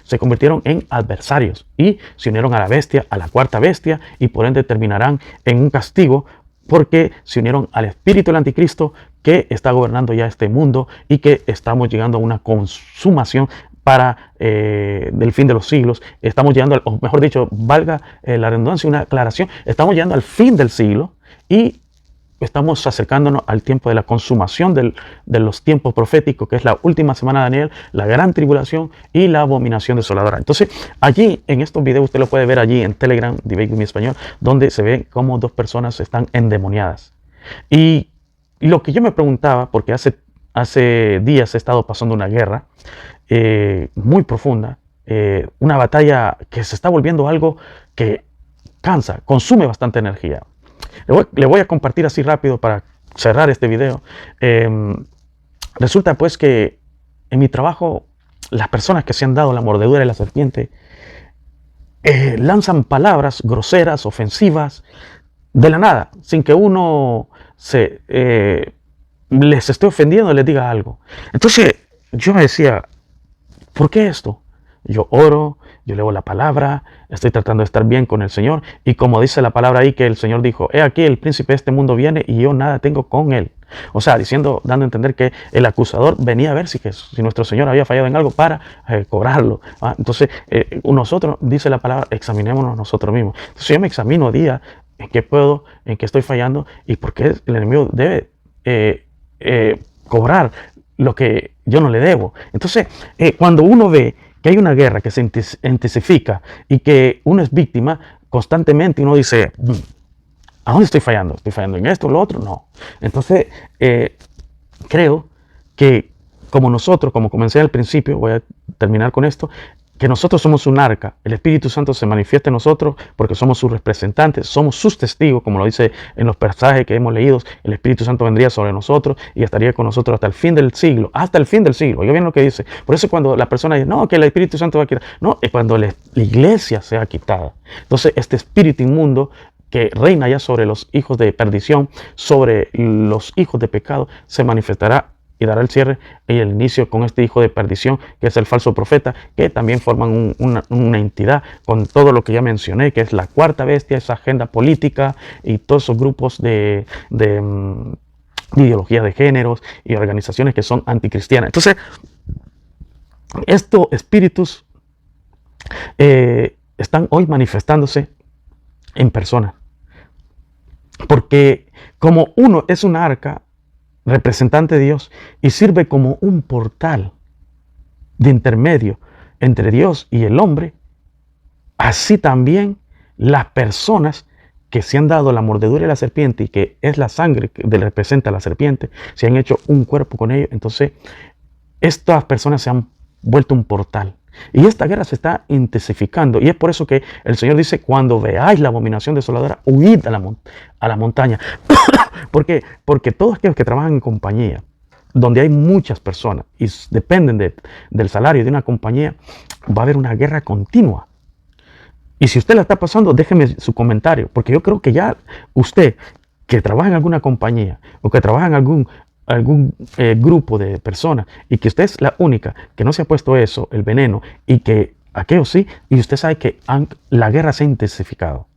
se convirtieron en adversarios y se unieron a la bestia, a la cuarta bestia, y por ende terminarán en un castigo porque se unieron al espíritu del anticristo que está gobernando ya este mundo y que estamos llegando a una consumación para del fin de los siglos. Estamos llegando, o mejor dicho, valga la redundancia, una aclaración, estamos llegando al fin del siglo y estamos acercándonos al tiempo de la consumación de los tiempos proféticos, que es la última semana de Daniel, la gran tribulación y la abominación desoladora. Entonces, allí en estos videos, usted lo puede ver allí en Telegram, Debate With Me Español, donde se ve cómo dos personas están endemoniadas. Y lo que yo me preguntaba, porque hace días he estado pasando una guerra muy profunda, una batalla que se está volviendo algo que cansa, consume bastante energía. Le voy a compartir así rápido para cerrar este video. Resulta pues que en mi trabajo las personas que se han dado la mordedura de la serpiente lanzan palabras groseras, ofensivas, de la nada, sin que uno les esté ofendiendo, les diga algo. Entonces yo me decía, ¿por qué esto? Yo oro, yo leo la palabra, estoy tratando de estar bien con el Señor. Y como dice la palabra ahí que el Señor dijo, he aquí el príncipe de este mundo viene y yo nada tengo con él. O sea, dando a entender que el acusador venía a ver si nuestro Señor había fallado en algo para cobrarlo. Entonces, nosotros, dice la palabra, examinémonos nosotros mismos. Entonces yo me examino día en qué puedo, en qué estoy fallando y por qué el enemigo debe cobrar lo que yo no le debo. Entonces, cuando uno ve que hay una guerra que se intensifica y que uno es víctima constantemente, uno dice, ¿a dónde estoy fallando? ¿Estoy fallando en esto o lo otro? No. Entonces, creo que como nosotros, como comencé al principio, voy a terminar con esto, que nosotros somos un arca, el Espíritu Santo se manifiesta en nosotros porque somos sus representantes, somos sus testigos, como lo dice en los pasajes que hemos leído, el Espíritu Santo vendría sobre nosotros y estaría con nosotros hasta el fin del siglo, oiga bien lo que dice. Por eso cuando la persona dice, no, que el Espíritu Santo va a quitar, no, es cuando la iglesia sea quitada. Entonces este espíritu inmundo que reina ya sobre los hijos de perdición, sobre los hijos de pecado, se manifestará y dará el cierre y el inicio con este hijo de perdición, que es el falso profeta, que también forman una entidad con todo lo que ya mencioné, que es la cuarta bestia, esa agenda política y todos esos grupos de ideología de géneros y organizaciones que son anticristianas. Entonces, estos espíritus están hoy manifestándose en persona, porque como uno es una arca, representante de Dios, y sirve como un portal de intermedio entre Dios y el hombre, así también las personas que se han dado la mordedura de la serpiente y que es la sangre que representa a la serpiente, se han hecho un cuerpo con ellos. Entonces estas personas se han vuelto un portal. Y esta guerra se está intensificando. Y es por eso que el Señor dice, cuando veáis la abominación desoladora, huid a la montaña. ¿Por qué? Porque todos aquellos que trabajan en compañía, donde hay muchas personas y dependen del salario de una compañía, va a haber una guerra continua. Y si usted la está pasando, déjeme su comentario, porque yo creo que ya usted que trabaja en alguna compañía o que trabaja en algún grupo de personas y que usted es la única que no se ha puesto eso, el veneno, y que aquello sí, y usted sabe que la guerra se ha intensificado.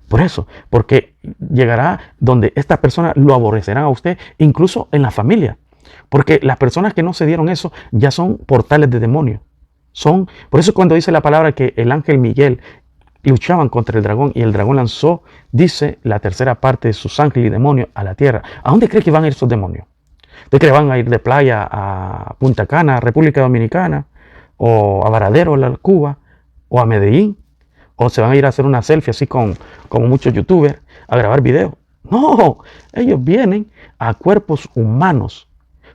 Por eso, porque llegará donde estas personas lo aborrecerán a usted, incluso en la familia. Porque las personas que no se dieron eso ya son portales de demonios. Por eso cuando dice la palabra que el ángel Miguel luchaban contra el dragón y el dragón lanzó, dice, la tercera parte de sus ángeles y demonios a la tierra. ¿A dónde cree que van a ir esos demonios? ¿Usted cree que van a ir de playa a Punta Cana, República Dominicana, o a Varadero, Cuba, o a Medellín? ¿O se van a ir a hacer una selfie así como muchos youtubers, a grabar videos? No, ellos vienen a cuerpos humanos.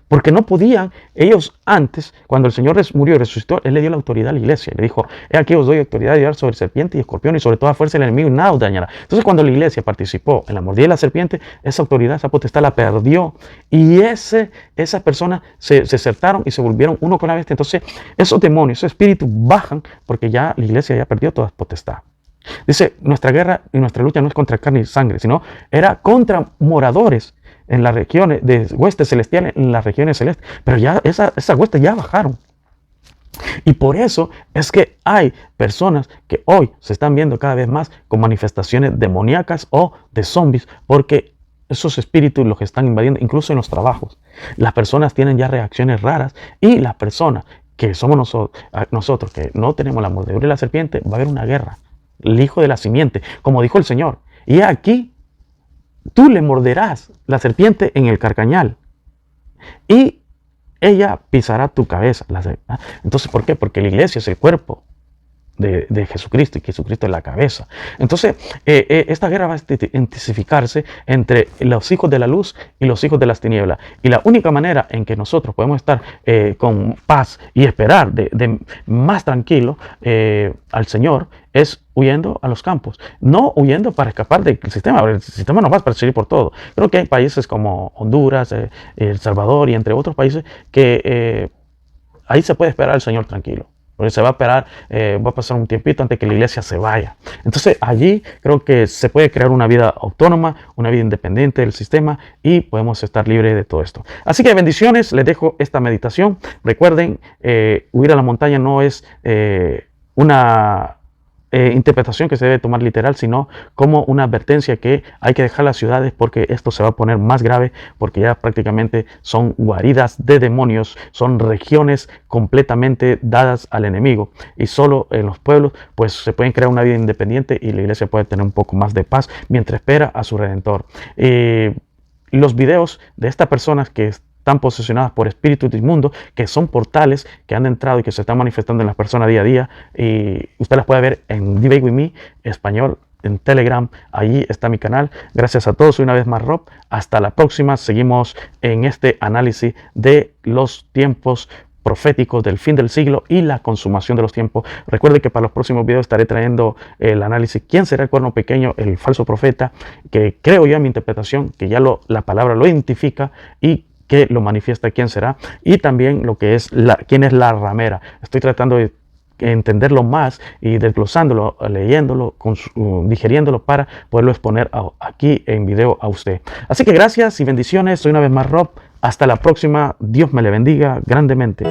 Porque no podían, ellos antes, cuando el Señor murió y resucitó, Él le dio la autoridad a la iglesia. Le dijo, he aquí os doy autoridad de llevar sobre serpiente y escorpión y sobre toda fuerza del enemigo y nada os dañará. Entonces cuando la iglesia participó en la mordida de la serpiente, esa autoridad, esa potestad la perdió. Y esas personas se desertaron y se volvieron uno con la bestia. Entonces esos demonios, esos espíritus bajan porque ya la iglesia ya perdió toda potestad. Dice, nuestra guerra y nuestra lucha no es contra carne y sangre, sino era contra moradores en las regiones de huestes celestiales, en las regiones celestes. Pero ya esas huestes ya bajaron. Y por eso es que hay personas que hoy se están viendo cada vez más con manifestaciones demoníacas o de zombies, porque esos espíritus los están invadiendo, incluso en los trabajos. Las personas tienen ya reacciones raras y las personas que somos nosotros que no tenemos la mordedura de la serpiente, va a haber una guerra. El hijo de la simiente, como dijo el Señor. Y aquí tú le morderás la serpiente en el carcañal y ella pisará tu cabeza. Entonces, ¿por qué? Porque la iglesia es el cuerpo de Jesucristo y Jesucristo es la cabeza. Entonces, esta guerra va a intensificarse entre los hijos de la luz y los hijos de las tinieblas. Y la única manera en que nosotros podemos estar con paz y esperar de más tranquilo al Señor es huyendo a los campos, no huyendo para escapar del sistema. El sistema nos va a perseguir por todo. Creo que hay países como Honduras, El Salvador y entre otros países que ahí se puede esperar al Señor tranquilo. Porque se va a esperar, va a pasar un tiempito antes que la iglesia se vaya. Entonces allí creo que se puede crear una vida autónoma, una vida independiente del sistema y podemos estar libres de todo esto. Así que bendiciones, les dejo esta meditación. Recuerden, huir a la montaña no es una interpretación que se debe tomar literal, sino como una advertencia que hay que dejar las ciudades porque esto se va a poner más grave, porque ya prácticamente son guaridas de demonios, son regiones completamente dadas al enemigo y solo en los pueblos pues se pueden crear una vida independiente y la iglesia puede tener un poco más de paz mientras espera a su Redentor. Los videos de estas personas que están posesionadas por espíritus inmundos, que son portales que han entrado y que se están manifestando en las personas día a día, y usted las puede ver en Debate With Me español, en Telegram. Allí está mi canal. Gracias a todos, soy una vez más Rob. Hasta la próxima. Seguimos en este análisis de los tiempos proféticos del fin del siglo y la consumación de los tiempos. Recuerde que para los próximos videos estaré trayendo el análisis quién será el cuerno pequeño, el falso profeta, que creo yo en mi interpretación que ya la palabra lo identifica y que lo manifiesta quién será, y también lo que es quién es la ramera. Estoy tratando de entenderlo más y desglosándolo, leyéndolo, digeriéndolo para poderlo exponer aquí en video a usted. Así que gracias y bendiciones. Soy una vez más Rob. Hasta la próxima. Dios me le bendiga grandemente.